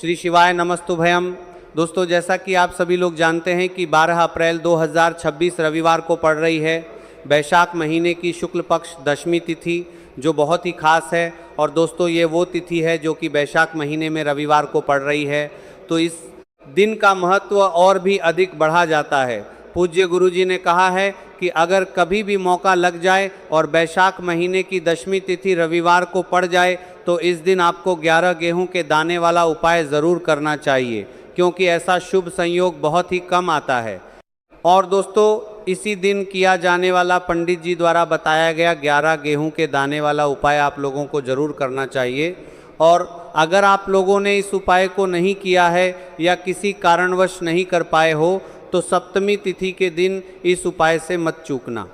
श्री शिवाय नमस्तुभयम। दोस्तों, जैसा कि आप सभी लोग जानते हैं कि 12 अप्रैल 2026 रविवार को पड़ रही है वैशाख महीने की शुक्ल पक्ष दशमी तिथि, जो बहुत ही खास है। और दोस्तों, ये वो तिथि है जो कि वैशाख महीने में रविवार को पड़ रही है, तो इस दिन का महत्व और भी अधिक बढ़ा जाता है। पूज्य गुरुजी ने कहा है कि अगर कभी भी मौका लग जाए और वैशाख महीने की दशमी तिथि रविवार को पड़ जाए तो इस दिन आपको 11 गेहूं के दाने वाला उपाय ज़रूर करना चाहिए, क्योंकि ऐसा शुभ संयोग बहुत ही कम आता है। और दोस्तों, इसी दिन किया जाने वाला पंडित जी द्वारा बताया गया 11 गेहूं के दाने वाला उपाय आप लोगों को ज़रूर करना चाहिए। और अगर आप लोगों ने इस उपाय को नहीं किया है या किसी कारणवश नहीं कर पाए हो तो सप्तमी तिथि के दिन इस उपाय से मत चूकना।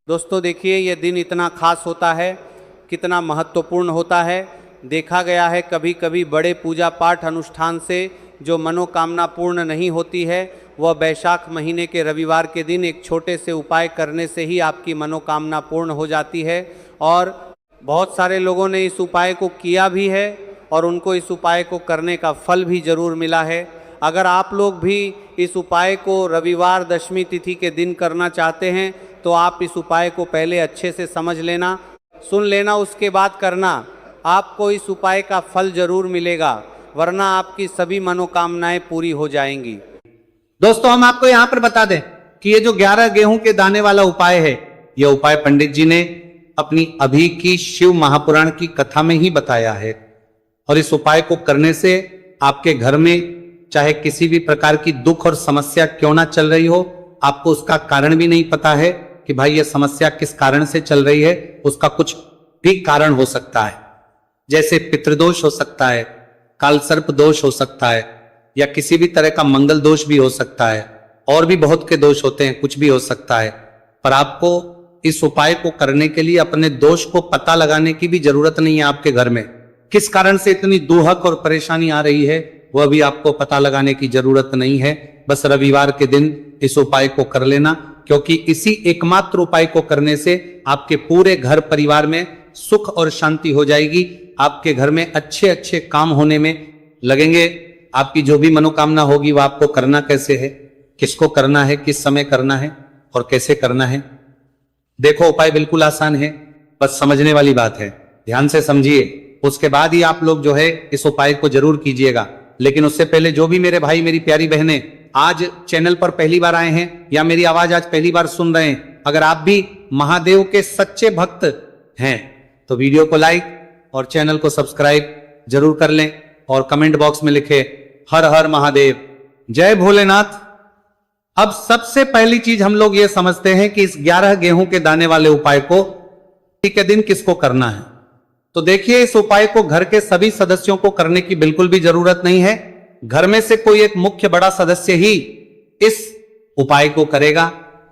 दोस्तों देखिए, यह दिन इतना खास होता है, कितना महत्वपूर्ण होता है। देखा गया है कभी कभी बड़े पूजा पाठ अनुष्ठान से जो मनोकामना पूर्ण नहीं होती है, वह वैशाख महीने के रविवार के दिन एक छोटे से उपाय करने से ही आपकी मनोकामना पूर्ण हो जाती है। और बहुत सारे लोगों ने इस उपाय को किया भी है और उनको इस उपाय को करने का फल भी ज़रूर मिला है। अगर आप लोग भी इस उपाय को रविवार दशमी तिथि के दिन करना चाहते हैं तो आप इस उपाय को पहले अच्छे से समझ लेना, सुन लेना, उसके बाद करना। आपको इस उपाय का फल ज़रूर मिलेगा, वरना आपकी सभी मनोकामनाएं पूरी हो जाएंगी। दोस्तों, हम आपको यहां पर बता दें कि ये जो 11 गेहूं के दाने वाला उपाय है, यह उपाय पंडित जी ने अपनी अभी की शिव महापुराण की कथा में ही बताया है। और इस उपाय को करने से आपके घर में चाहे किसी भी प्रकार की दुख और समस्या क्यों ना चल रही हो, आपको उसका कारण भी नहीं पता है कि भाई ये समस्या किस कारण से चल रही है, उसका कुछ भी कारण हो सकता है। जैसे पितृदोष हो सकता है, काल सर्प दोष हो सकता है, या किसी भी तरह का मंगल दोष भी हो सकता है, और भी बहुत के दोष होते हैं, कुछ भी हो सकता है। पर आपको इस उपाय को करने के लिए अपने दोष को पता लगाने की भी जरूरत नहीं है। आपके घर में किस कारण से इतनी दुहक और परेशानी आ रही है, वह भी आपको पता लगाने की जरूरत नहीं है। बस रविवार के दिन इस उपाय को कर लेना, क्योंकि इसी एकमात्र उपाय को करने से आपके पूरे घर परिवार में सुख और शांति हो जाएगी। आपके घर में अच्छे अच्छे काम होने में लगेंगे। आपकी जो भी मनोकामना होगी वह आपको करना कैसे है, किसको करना है, किस समय करना है और कैसे करना है। देखो, उपाय बिल्कुल आसान है, बस समझने वाली बात है। ध्यान से समझिए, उसके बाद ही आप लोग जो है इस उपाय को जरूर कीजिएगा। लेकिन उससे पहले जो भी मेरे भाई मेरी प्यारी बहनें आज चैनल पर पहली बार आए हैं या मेरी आवाज आज पहली बार सुन रहे हैं, अगर आप भी महादेव के सच्चे भक्त हैं तो वीडियो को लाइक और चैनल को सब्सक्राइब जरूर कर लें और कमेंट बॉक्स में लिखे हर हर महादेव, जय भोलेनाथ। अब सबसे पहली चीज हम लोग ये समझते हैं कि इस 11 गेहूं के दाने वाले उपाय को के दिन किसको करना है। तो देखिए, इस उपाय को घर के सभी सदस्यों को करने की बिल्कुल भी जरूरत नहीं है। घर में से कोई एक मुख्य बड़ा सदस्य ही इस उपाय को करेगा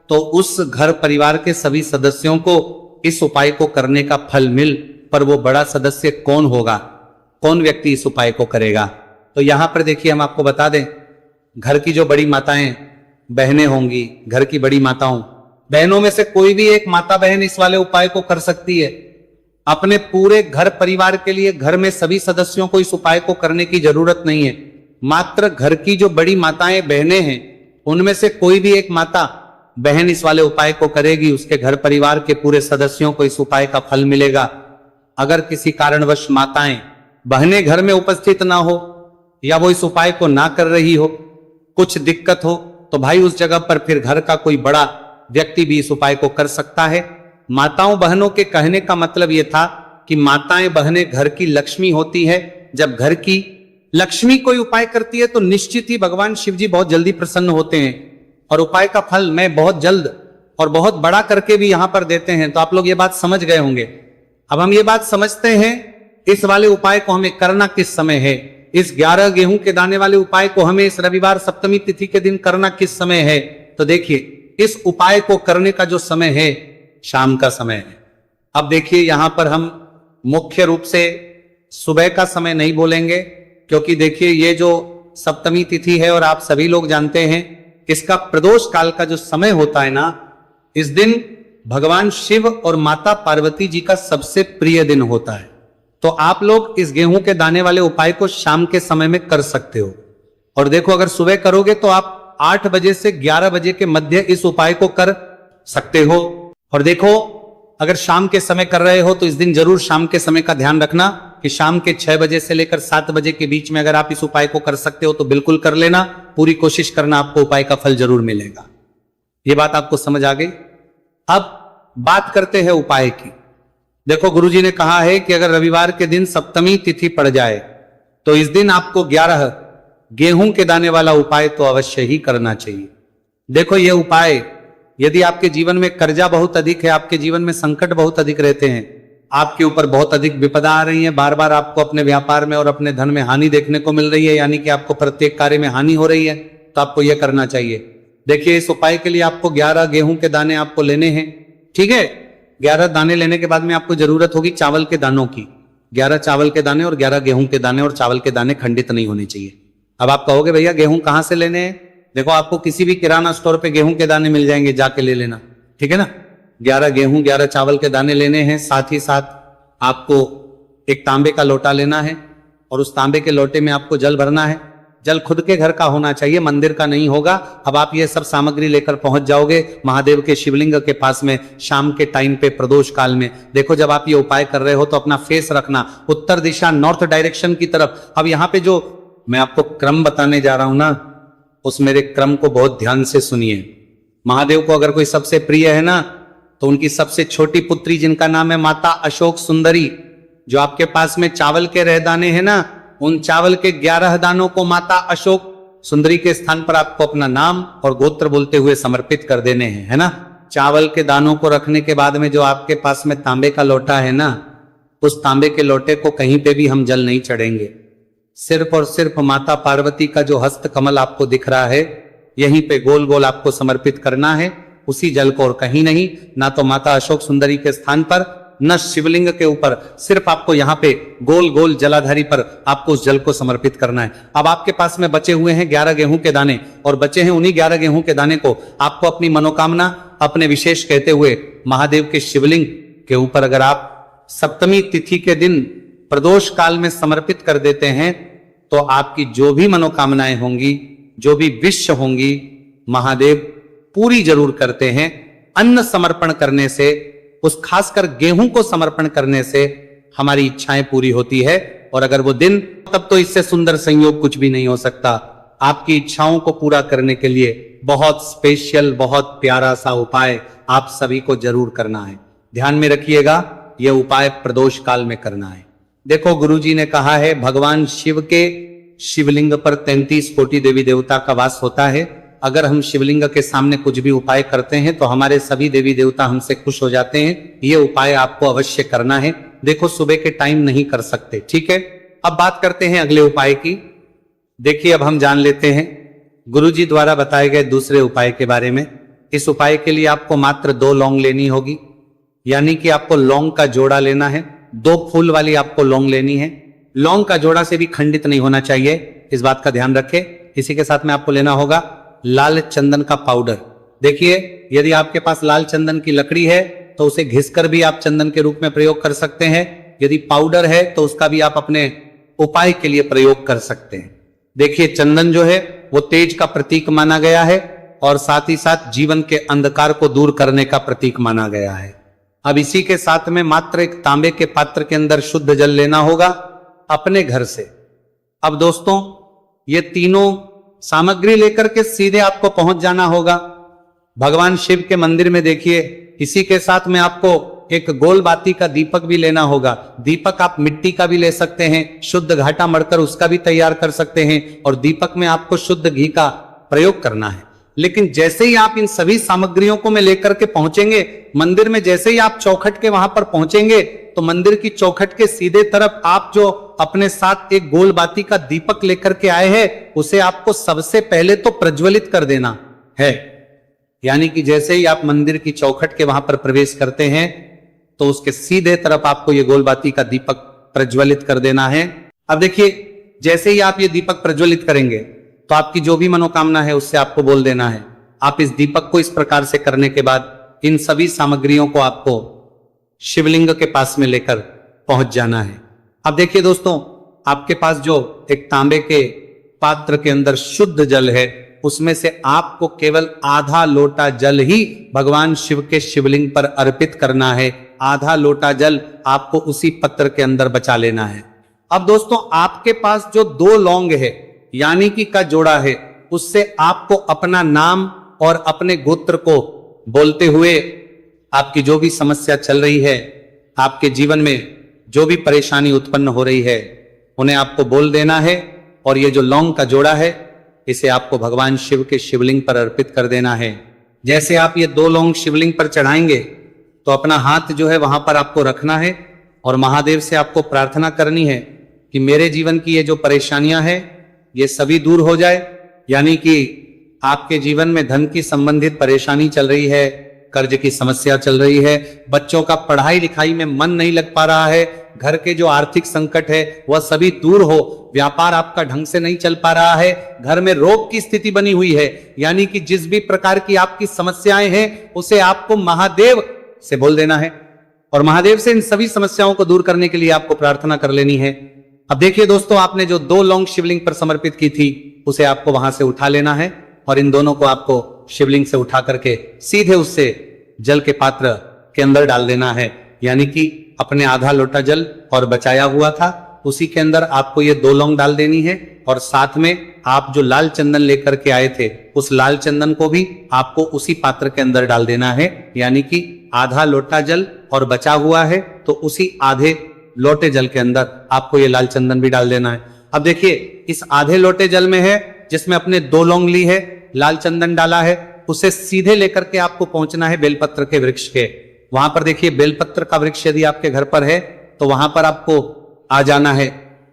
तो उस घर परिवार के सभी सदस्यों को इस उपाय को करने का फल मिल, पर वो बड़ा सदस्य कौन होगा, कौन व्यक्ति इस उपाय को करेगा। तो यहां पर देखिए, हम आपको बता दें, घर की जो बड़ी माताएं बहनें होंगी, घर की बड़ी माताओं बहनों में से कोई भी एक माता बहन इस वाले उपाय को कर सकती है। अपने पूरे घर परिवार के लिए घर में सभी सदस्यों को इस उपाय को करने की जरूरत नहीं है। मात्र घर की जो बड़ी माताएं बहनें हैं उनमें से कोई भी एक माता बहन इस वाले उपाय को करेगी, उसके घर परिवार के पूरे सदस्यों को इस उपाय का फल मिलेगा। अगर किसी कारणवश माताएं बहनें घर में उपस्थित ना हो या वो इस उपाय को ना कर रही हो, कुछ दिक्कत हो, तो भाई उस जगह पर फिर घर का कोई बड़ा व्यक्ति भी इस उपाय को कर सकता है। माताओं बहनों के कहने का मतलब यह था कि माताएं बहनें घर की लक्ष्मी होती है। जब घर की लक्ष्मी कोई उपाय करती है तो निश्चित ही भगवान शिव जी बहुत जल्दी प्रसन्न होते हैं और उपाय का फल मैं बहुत जल्द और बहुत बड़ा करके भी यहां पर देते हैं। तो आप लोग ये बात समझ गए होंगे। अब हम ये बात समझते हैं इस वाले उपाय को हमें करना किस समय है। इस 11 गेहूं के दाने वाले उपाय को हमें इस रविवार सप्तमी तिथि के दिन करना किस समय है। तो देखिए, इस उपाय को करने का जो समय है शाम का समय है। अब देखिए, यहां पर हम मुख्य रूप से सुबह का समय नहीं बोलेंगे, क्योंकि देखिए ये जो सप्तमी तिथि है और आप सभी लोग जानते हैं इसका प्रदोष काल का जो समय होता है ना, इस दिन भगवान शिव और माता पार्वती जी का सबसे प्रिय दिन होता है। तो आप लोग इस गेहूं के दाने वाले उपाय को शाम के समय में कर सकते हो। और देखो, अगर सुबह करोगे तो आप 8 बजे से 11 बजे के मध्य इस उपाय को कर सकते हो। और देखो, अगर शाम के समय कर रहे हो तो इस दिन जरूर शाम के समय का ध्यान रखना कि शाम के 6 बजे से लेकर 7 बजे के बीच में अगर आप इस उपाय को कर सकते हो तो बिल्कुल कर लेना। पूरी कोशिश करना, आपको उपाय का फल जरूर मिलेगा। ये बात आपको समझ आ गई। अब बात करते हैं उपाय की। देखो, गुरुजी ने कहा है कि अगर रविवार के दिन सप्तमी तिथि पड़ जाए तो इस दिन आपको 11 गेहूं के दाने वाला उपाय तो अवश्य ही करना चाहिए। देखो, यह उपाय यदि आपके जीवन में कर्जा बहुत अधिक है, आपके जीवन में संकट बहुत अधिक रहते हैं, आपके ऊपर बहुत अधिक विपदा आ रही है, बार बार आपको अपने व्यापार में और अपने धन में हानि देखने को मिल रही है, यानी कि आपको प्रत्येक कार्य में हानि हो रही है, तो आपको यह करना चाहिए। देखिए, इस उपाय के लिए आपको 11 गेहूं के दाने आपको लेने हैं। ठीक है, 11 दाने लेने के बाद में आपको जरूरत होगी चावल के दानों की। 11 चावल के दाने और 11 गेहूं के दाने, और चावल के दाने खंडित नहीं होने चाहिए। अब आप कहोगे भैया गेहूं कहां से लेने हैं? देखो, आपको किसी भी किराना स्टोर पे गेहूं के दाने मिल जाएंगे, जाके ले लेना। ठीक है ना। 11 गेहूं 11 चावल के दाने लेने हैं। साथ ही साथ आपको एक तांबे का लोटा लेना है और उस तांबे के लोटे में आपको जल भरना है। जल खुद के घर का होना चाहिए, मंदिर का नहीं होगा। अब आप ये सब सामग्री लेकर पहुंच जाओगे महादेव के शिवलिंग के पास में शाम के टाइम पे प्रदोष काल में। देखो, जब आप ये उपाय कर रहे हो तो अपना फेस रखना उत्तर दिशा, नॉर्थ डायरेक्शन की तरफ। अब यहां पे जो मैं आपको क्रम बताने जा रहा हूं ना, उस मेरे क्रम को बहुत ध्यान से सुनिए। महादेव को अगर कोई सबसे प्रिय है ना, तो उनकी सबसे छोटी पुत्री जिनका नाम है माता अशोक सुंदरी, जो आपके पास में चावल के रहदाने हैं ना, उन चावल के 11 दानों को माता अशोक सुंदरी के स्थान पर आपको अपना नाम और गोत्र बोलते हुए समर्पित कर देने हैं, है ना। चावल के दानों को रखने के बाद में जो आपके पास में तांबे का लोटा है ना, उस तांबे के लोटे को कहीं पे भी हम जल नहीं चढ़ेंगे। सिर्फ और सिर्फ माता पार्वती का जो हस्त कमल आपको दिख रहा है, यहीं पे गोल गोल आपको समर्पित करना है, उसी जल को, और कहीं नहीं। ना तो माता अशोक सुंदरी के स्थान पर, न शिवलिंग के ऊपर, सिर्फ आपको यहाँ पे गोल गोल जलाधारी पर आपको उस जल को समर्पित करना है। अब आपके पास में बचे हुए हैं 11 गेहूं के दाने, और बचे हैं उन्हीं 11 गेहूं के दाने को आपको अपनी मनोकामना, अपने विशेष कहते हुए महादेव के शिवलिंग के ऊपर अगर आप सप्तमी तिथि के दिन प्रदोष काल में समर्पित कर देते हैं तो आपकी जो भी मनोकामनाएं होंगी, जो भी विश होंगी, महादेव पूरी जरूर करते हैं। अन्न समर्पण करने से, उस खासकर गेहूं को समर्पण करने से हमारी इच्छाएं पूरी होती है। और अगर वो दिन, तब तो इससे सुंदर संयोग कुछ भी नहीं हो सकता। आपकी इच्छाओं को पूरा करने के लिए बहुत स्पेशल, बहुत प्यारा सा उपाय आप सभी को जरूर करना है। ध्यान में रखिएगा, यह उपाय प्रदोष काल में करना है। देखो, गुरुजी ने कहा है भगवान शिव के शिवलिंग पर 33 कोटि देवी देवता का वास होता है। अगर हम शिवलिंग के सामने कुछ भी उपाय करते हैं तो हमारे सभी देवी देवता हमसे खुश हो जाते हैं। ये उपाय आपको अवश्य करना है। देखो, सुबह के टाइम नहीं कर सकते, ठीक है। अब बात करते हैं अगले उपाय की। देखिए, अब हम जान लेते हैं गुरुजी द्वारा बताए गए दूसरे उपाय के बारे में। इस उपाय के लिए आपको मात्र 2 लौंग लेनी होगी, यानी कि आपको लौंग का जोड़ा लेना है। 2 फूल वाली आपको लौंग लेनी है। लौंग का जोड़ा से भी खंडित नहीं होना चाहिए, इस बात का ध्यान रखें। इसी के साथ में आपको लेना होगा लाल चंदन का पाउडर। देखिए, यदि आपके पास लाल चंदन की लकड़ी है तो उसे घिसकर भी आप चंदन के रूप में प्रयोग कर सकते हैं। यदि पाउडर है तो उसका भी आप अपने उपाय के लिए प्रयोग कर सकते हैं। देखिए, चंदन जो है वो तेज का प्रतीक माना गया है और साथ ही साथ जीवन के अंधकार को दूर करने का प्रतीक माना गया है। अब इसी के साथ में मात्र एक तांबे के पात्र के अंदर शुद्ध जल लेना होगा अपने घर से। अब दोस्तों, ये तीनों सामग्री लेकर के सीधे आपको पहुंच जाना होगा भगवान शिव के मंदिर में। देखिए, इसी के साथ में आपको एक गोल बाती का दीपक भी लेना होगा। दीपक आप मिट्टी का भी ले सकते हैं, शुद्ध घाटा मढ़कर उसका भी तैयार कर सकते हैं, और दीपक में आपको शुद्ध घी का प्रयोग करना है। लेकिन जैसे ही आप इन सभी सामग्रियों को में लेकर के पहुंचेंगे मंदिर में, जैसे ही आप चौखट के वहां पर पहुंचेंगे तो मंदिर की चौखट के सीधे तरफ आप जो अपने साथ एक गोल बाती का दीपक लेकर के आए हैं, उसे आपको सबसे पहले तो प्रज्वलित कर देना है। यानी कि जैसे ही आप मंदिर की चौखट के वहां पर प्रवेश करते हैं तो उसके सीधे तरफ आपको ये गोल बाती का दीपक प्रज्वलित कर देना है। अब देखिए, जैसे ही आप ये दीपक प्रज्वलित करेंगे तो आपकी जो भी मनोकामना है उससे आपको बोल देना है। आप इस दीपक को इस प्रकार से करने के बाद इन सभी सामग्रियों को आपको शिवलिंग के पास में लेकर पहुंच जाना है। अब देखिए दोस्तों, आपके पास जो एक तांबे के पात्र के अंदर शुद्ध जल है, उसमें से आपको केवल आधा लोटा जल ही भगवान शिव के शिवलिंग पर अर्पित करना है। आधा लोटा जल आपको उसी पत्र के अंदर बचा लेना है। अब दोस्तों, आपके पास जो 2 लौंग है यानी कि का जोड़ा है, उससे आपको अपना नाम और अपने गोत्र को बोलते हुए आपकी जो भी समस्या चल रही है, आपके जीवन में जो भी परेशानी उत्पन्न हो रही है, उन्हें आपको बोल देना है। और ये जो लौंग का जोड़ा है, इसे आपको भगवान शिव के शिवलिंग पर अर्पित कर देना है। जैसे आप ये 2 लौंग शिवलिंग पर चढ़ाएंगे तो अपना हाथ जो है वहां पर आपको रखना है और महादेव से आपको प्रार्थना करनी है कि मेरे जीवन की ये जो परेशानियां हैं ये सभी दूर हो जाए। यानी कि आपके जीवन में धन की संबंधित परेशानी चल रही है, कर्ज की समस्या चल रही है, बच्चों का पढ़ाई लिखाई में मन नहीं लग पा रहा है, घर के जो आर्थिक संकट है वह सभी दूर हो, व्यापार आपका ढंग से नहीं चल पा रहा है, घर में रोग की स्थिति बनी हुई है, यानी कि जिस भी प्रकार की आपकी समस्याएं हैं उसे आपको महादेव से बोल देना है और महादेव से इन सभी समस्याओं को दूर करने के लिए आपको प्रार्थना कर लेनी है। अब देखिए दोस्तों, आपने जो 2 लौंग शिवलिंग पर समर्पित की थी उसे आपको वहां से उठा लेना है और इन दोनों को आपको शिवलिंग से उठा करके सीधे उससे जल के पात्र के अंदर डाल देना है। यानी कि अपने आधा लोटा जल और बचाया हुआ था उसी के अंदर आपको ये 2 लौंग डाल देनी है और साथ में आप जो लाल चंदन लेकर के आए थे उस लाल चंदन को भी आपको उसी पात्र के अंदर डाल देना है। यानी कि आधा लोटा जल और बचा हुआ है तो उसी आधे लोटे जल के अंदर आपको ये लाल चंदन भी डाल देना है। अब देखिए, इस आधे लोटे जल में है जिसमें अपने 2 लौंग ली है, लाल चंदन डाला है, उसे सीधे लेकर के आपको पहुंचना है बेलपत्र के वृक्ष के। वहां पर देखिए, बेलपत्र का वृक्ष यदि आपके घर पर है तो वहां पर आपको आ जाना है।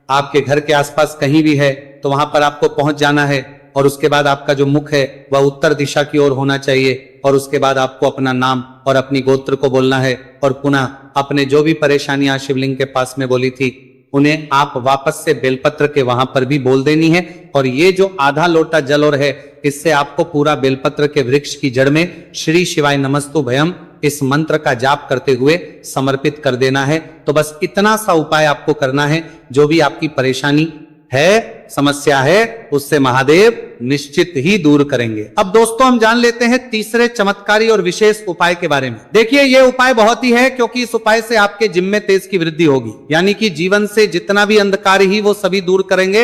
आपके घर के आसपास कहीं भी है तो वहां पर आपको पहुंच जाना है और उसके बाद आपका जो मुख है वह उत्तर दिशा की ओर होना चाहिए और उसके बाद आपको अपना नाम और अपनी गोत्र को बोलना है और पुनः अपने जो भी परेशानियां शिवलिंग के पास में बोली थी उन्हें आप वापस से बेलपत्र के वहां पर भी बोल देनी है। और ये जो आधा लोटा जल और है, इससे आपको पूरा बेलपत्र के वृक्ष की जड़ में श्री शिवाय नमस्तु भयम इस मंत्र का जाप करते हुए समर्पित कर देना है। तो बस इतना सा उपाय आपको करना है। जो भी आपकी परेशानी है, समस्या है, उससे महादेव निश्चित ही दूर करेंगे। अब दोस्तों, हम जान लेते हैं तीसरे चमत्कारी और विशेष उपाय के बारे में। देखिए, ये उपाय बहुत ही है क्योंकि इस उपाय से आपके जिम में तेज की वृद्धि होगी, यानी कि जीवन से जितना भी अंधकार ही वो सभी दूर करेंगे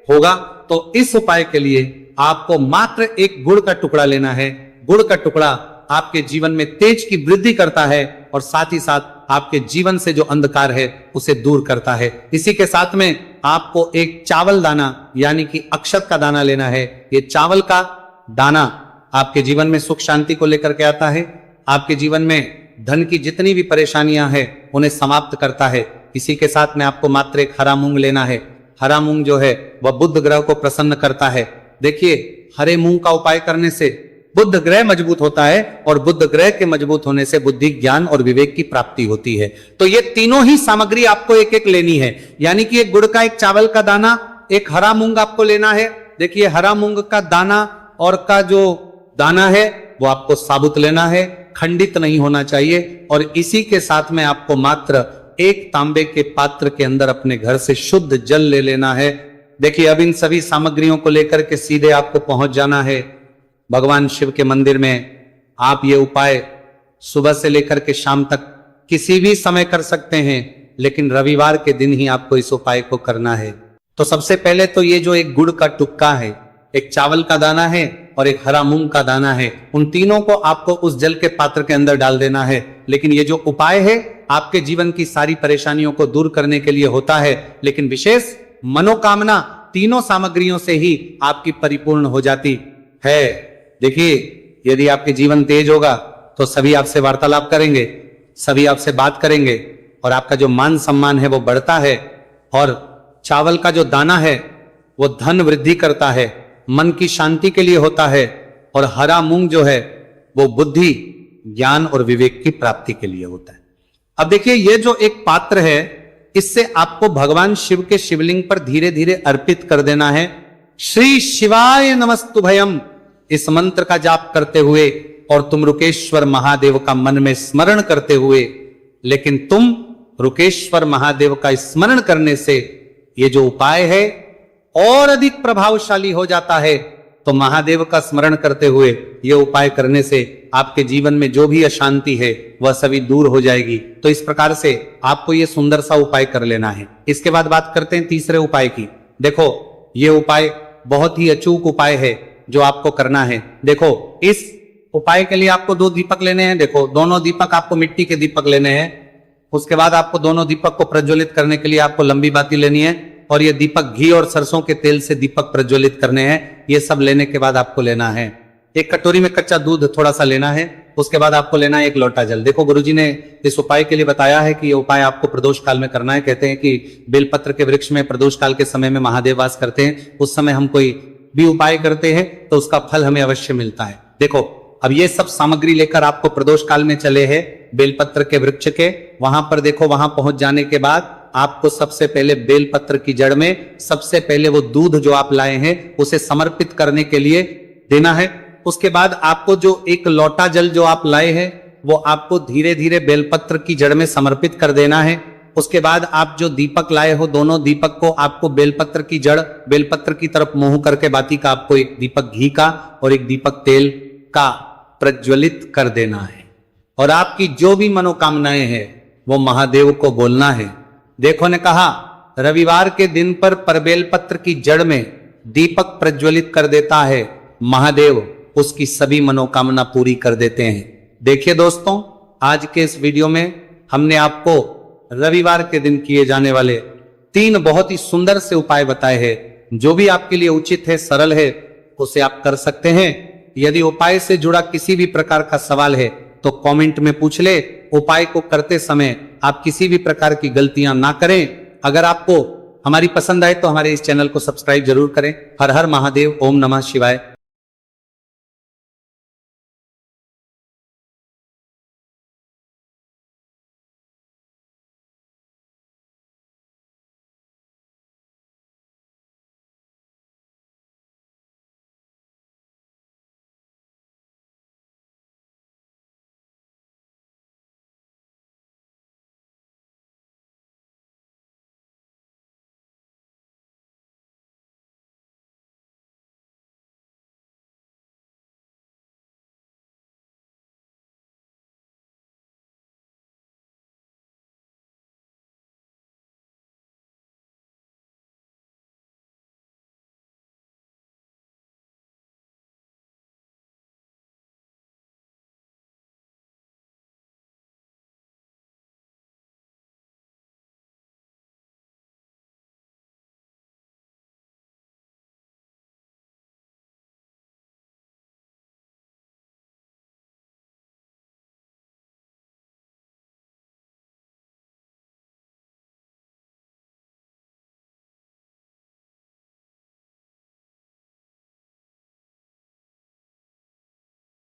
होगा। तो इस उपाय के लिए आपको मात्र एक गुड़ का टुकड़ा लेना है। गुड़ का टुकड़ा आपके जीवन में तेज की वृद्धि करता है और साथ ही साथ आपके जीवन से जो अंधकार है उसे दूर करता है। इसी के साथ में आपको एक चावल दाना यानी कि अक्षत का दाना लेना है। ये चावल का दाना आपके जीवन में सुख शांति को लेकर के आता है, आपके जीवन में धन की जितनी भी परेशानियां हैं उन्हें समाप्त करता है। इसी के साथ में आपको मात्र एक हरा मूंग लेना है। हरा मूंग जो है वह बुध ग्रह को प्रसन्न करता है। देखिए, हरे मूंग का उपाय करने से बुध ग्रह मजबूत होता है और बुध ग्रह के मजबूत होने से बुद्धि, ज्ञान और विवेक की प्राप्ति होती है। तो ये तीनों ही सामग्री आपको एक एक लेनी है, यानी कि एक गुड़ का, एक चावल का दाना, एक हरा मूंग आपको लेना है। देखिए, हरा मूंग का दाना और का जो दाना है वो आपको साबुत लेना है, खंडित नहीं होना चाहिए। और इसी के साथ में आपको मात्र एक तांबे के पात्र के अंदर अपने घर से शुद्ध जल ले लेना है। देखिए, अब इन सभी सामग्रियों को लेकर के सीधे आपको पहुंच जाना है भगवान शिव के मंदिर में। आप ये उपाय सुबह से लेकर के शाम तक किसी भी समय कर सकते हैं, लेकिन रविवार के दिन ही आपको इस उपाय को करना है। तो सबसे पहले तो ये जो एक गुड़ का टुक्का है, एक चावल का दाना है और एक हरा मूंग का दाना है, उन तीनों को आपको उस जल के पात्र के अंदर डाल देना है। लेकिन ये जो उपाय है आपके जीवन की सारी परेशानियों को दूर करने के लिए होता है, लेकिन विशेष मनोकामना तीनों सामग्रियों से ही आपकी परिपूर्ण हो जाती है। देखिए, यदि आपके जीवन तेज होगा तो सभी आपसे वार्तालाप करेंगे, सभी आपसे बात करेंगे और आपका जो मान सम्मान है वो बढ़ता है। और चावल का जो दाना है वो धन वृद्धि करता है, मन की शांति के लिए होता है। और हरा मूंग जो है वो बुद्धि, ज्ञान और विवेक की प्राप्ति के लिए होता है। अब देखिए, ये जो एक पात्र है इससे आपको भगवान शिव के शिवलिंग पर धीरे धीरे अर्पित कर देना है। श्री शिवाय नमस्तुभयम इस मंत्र का जाप करते हुए और तुम रुकेश्वर महादेव का मन में स्मरण करते हुए, लेकिन तुम रुकेश्वर महादेव का स्मरण करने से ये जो उपाय है और अधिक प्रभावशाली हो जाता है। तो महादेव का स्मरण करते हुए ये उपाय करने से आपके जीवन में जो भी अशांति है वह सभी दूर हो जाएगी। तो इस प्रकार से आपको ये सुंदर सा उपाय कर लेना है। इसके बाद बात करते हैं तीसरे उपाय की। देखो, ये उपाय बहुत ही अचूक उपाय है जो आपको करना है। देखो, इस उपाय के लिए आपको 2 दीपक लेने हैं। देखो, दोनों दीपक आपको मिट्टी के दीपक लेने हैं। उसके बाद आपको दोनों दीपक को प्रज्वलित करने के लिए आपको लंबी बाती लेनी है और ये दीपक घी और सरसों के तेल से दीपक प्रज्वलित करने हैं। ये सब लेने के बाद आपको लेना है एक कटोरी में कच्चा दूध थोड़ा सा लेना है। उसके बाद आपको लेना है 1 लोटा जल। देखो, गुरुजी ने इस उपाय के लिए बताया है कि ये उपाय आपको प्रदोष काल में करना है। कहते हैं कि बेलपत्र के वृक्ष में प्रदोष काल के समय में महादेव वास करते हैं। उस समय हम कोई भी उपाय करते हैं तो उसका फल हमें अवश्य मिलता है। देखो, अब ये सब सामग्री लेकर आपको प्रदोष काल में चले हैं बेलपत्र के वृक्ष के। वहां पर देखो, वहां पहुंच जाने के बाद आपको सबसे पहले बेलपत्र की जड़ में सबसे पहले वो दूध जो आप लाए हैं उसे समर्पित करने के लिए देना है। उसके बाद आपको जो 1 लोटा जल जो आप लाए हैं वो आपको धीरे धीरे बेलपत्र की जड़ में समर्पित कर देना है। उसके बाद आप जो दीपक लाए हो, दोनों दीपक को आपको बेलपत्र की जड़, बेलपत्र की तरफ मुंह करके बाती का आपको 1 दीपक घी का और 1 दीपक तेल का प्रज्वलित कर देना है। और आपकी जो भी मनोकामनाएं हैं वो महादेव को बोलना है। देखो ने कहा, रविवार के दिन पर परबेल पत्र की जड़ में दीपक प्रज्वलित कर देता है महादेव, उसकी सभी मनोकामना पूरी कर देते हैं। देखिए दोस्तों, आज के इस वीडियो में हमने आपको रविवार के दिन किए जाने वाले 3 बहुत ही सुंदर से उपाय बताए हैं। जो भी आपके लिए उचित है, सरल है, उसे आप कर सकते हैं। यदि उपाय से जुड़ा किसी भी प्रकार का सवाल है तो कमेंट में पूछ ले। उपाय को करते समय आप किसी भी प्रकार की गलतियां ना करें। अगर आपको हमारी पसंद आए तो हमारे इस चैनल को सब्सक्राइब जरूर करें। हर हर महादेव, ओम नमः शिवाय।